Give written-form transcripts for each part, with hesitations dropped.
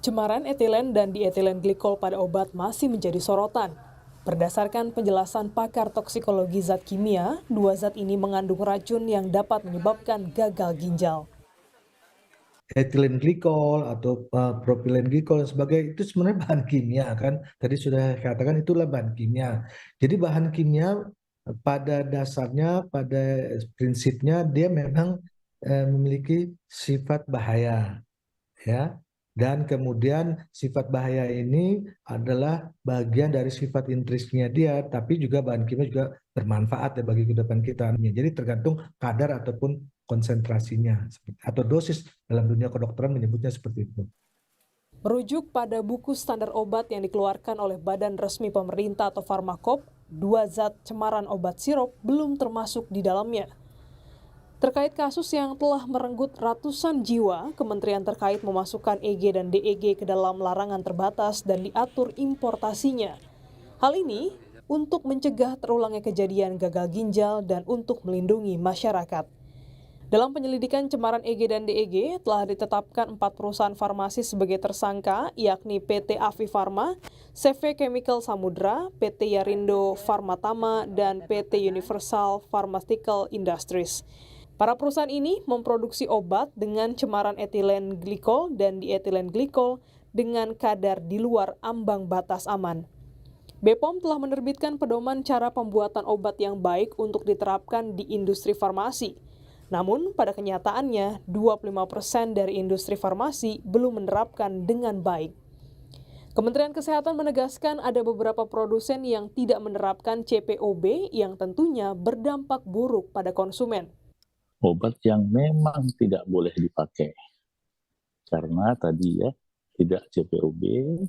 Cemaran etilen dan dietilen glikol pada obat masih menjadi sorotan. Berdasarkan penjelasan pakar toksikologi zat kimia, dua zat ini mengandung racun yang dapat menyebabkan gagal ginjal. Etilen glikol atau propilen glikol dan sebagainya itu sebenarnya bahan kimia kan. Tadi sudah katakan itulah bahan kimia. Jadi bahan kimia pada dasarnya, pada prinsipnya dia memang memiliki sifat bahaya, ya. Dan kemudian sifat bahaya ini adalah bagian dari sifat intrinsiknya dia, tapi juga bahan kimia juga bermanfaat ya bagi kehidupan kita. Jadi tergantung kadar ataupun konsentrasinya atau dosis dalam dunia kedokteran menyebutnya seperti itu. Merujuk pada buku standar obat yang dikeluarkan oleh Badan Resmi Pemerintah atau Farmakop, dua zat cemaran obat sirup belum termasuk di dalamnya. Terkait kasus yang telah merenggut ratusan jiwa, kementerian terkait memasukkan EG dan DEG ke dalam larangan terbatas dan diatur importasinya. Hal ini untuk mencegah terulangnya kejadian gagal ginjal dan untuk melindungi masyarakat. Dalam penyelidikan cemaran EG dan DEG, telah ditetapkan 4 perusahaan farmasi sebagai tersangka, yakni PT Avi Pharma, CV Chemical Samudra, PT Yarindo Pharmatama, dan PT Universal Pharmaceutical Industries. Para perusahaan ini memproduksi obat dengan cemaran etilen glikol dan dietilen glikol dengan kadar di luar ambang batas aman. BPOM telah menerbitkan pedoman cara pembuatan obat yang baik untuk diterapkan di industri farmasi. Namun, pada kenyataannya, 25% dari industri farmasi belum menerapkan dengan baik. Kementerian Kesehatan menegaskan ada beberapa produsen yang tidak menerapkan CPOB yang tentunya berdampak buruk pada konsumen. Obat yang memang tidak boleh dipakai karena tadi ya tidak CPOB,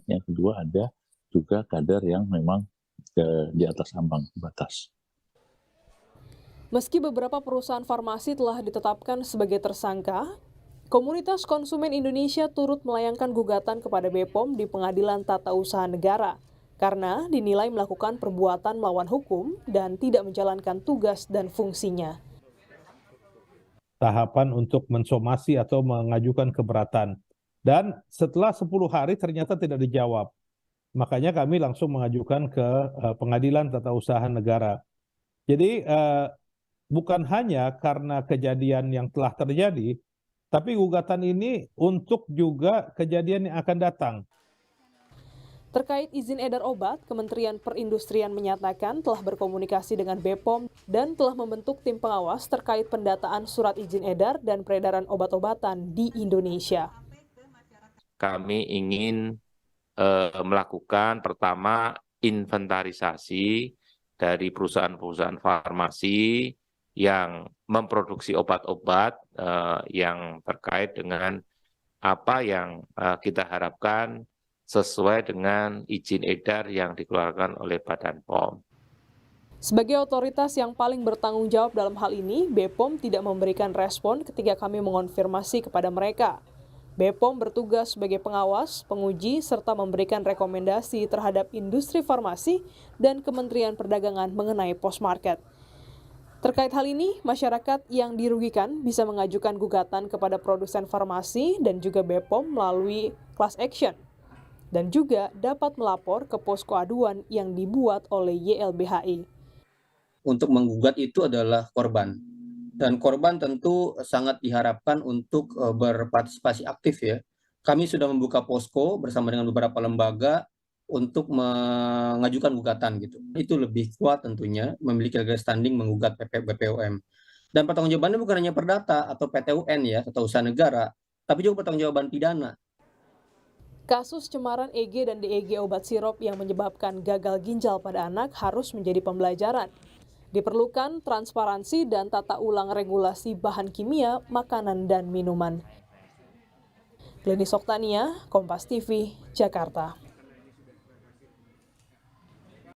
yang kedua ada juga kadar yang memang di atas ambang batas. Meski beberapa perusahaan farmasi telah ditetapkan sebagai tersangka, Komunitas Konsumen Indonesia turut melayangkan gugatan kepada BPOM di Pengadilan Tata Usaha Negara karena dinilai melakukan perbuatan melawan hukum dan tidak menjalankan tugas dan fungsinya. Tahapan untuk mensomasi atau mengajukan keberatan. Dan setelah 10 hari ternyata tidak dijawab. Makanya kami langsung mengajukan ke Pengadilan Tata Usaha Negara. Jadi bukan hanya karena kejadian yang telah terjadi, tapi gugatan ini untuk juga kejadian yang akan datang. Terkait izin edar obat, Kementerian Perindustrian menyatakan telah berkomunikasi dengan BPOM dan telah membentuk tim pengawas terkait pendataan surat izin edar dan peredaran obat-obatan di Indonesia. Kami ingin melakukan pertama inventarisasi dari perusahaan-perusahaan farmasi yang memproduksi obat-obat yang terkait dengan apa yang kita harapkan sesuai dengan izin edar yang dikeluarkan oleh Badan POM. Sebagai otoritas yang paling bertanggung jawab dalam hal ini, BPOM tidak memberikan respon ketika kami mengonfirmasi kepada mereka. BPOM bertugas sebagai pengawas, penguji, serta memberikan rekomendasi terhadap industri farmasi dan Kementerian Perdagangan mengenai post-market. Terkait hal ini, masyarakat yang dirugikan bisa mengajukan gugatan kepada produsen farmasi dan juga BPOM melalui class action. Dan juga dapat melapor ke posko aduan yang dibuat oleh YLBHI. Untuk menggugat itu adalah korban. Dan korban tentu sangat diharapkan untuk berpartisipasi aktif ya. Kami sudah membuka posko bersama dengan beberapa lembaga untuk mengajukan gugatan gitu. Itu lebih kuat tentunya memiliki legal standing menggugat BPOM. Dan pertanggungjawabannya bukan hanya perdata atau PTUN ya, atau usaha negara, tapi juga pertanggungjawaban pidana. Kasus cemaran EG dan DEG obat sirup yang menyebabkan gagal ginjal pada anak harus menjadi pembelajaran. Diperlukan transparansi dan tata ulang regulasi bahan kimia, makanan, dan minuman. Glenis Oktania, Kompas TV, Jakarta.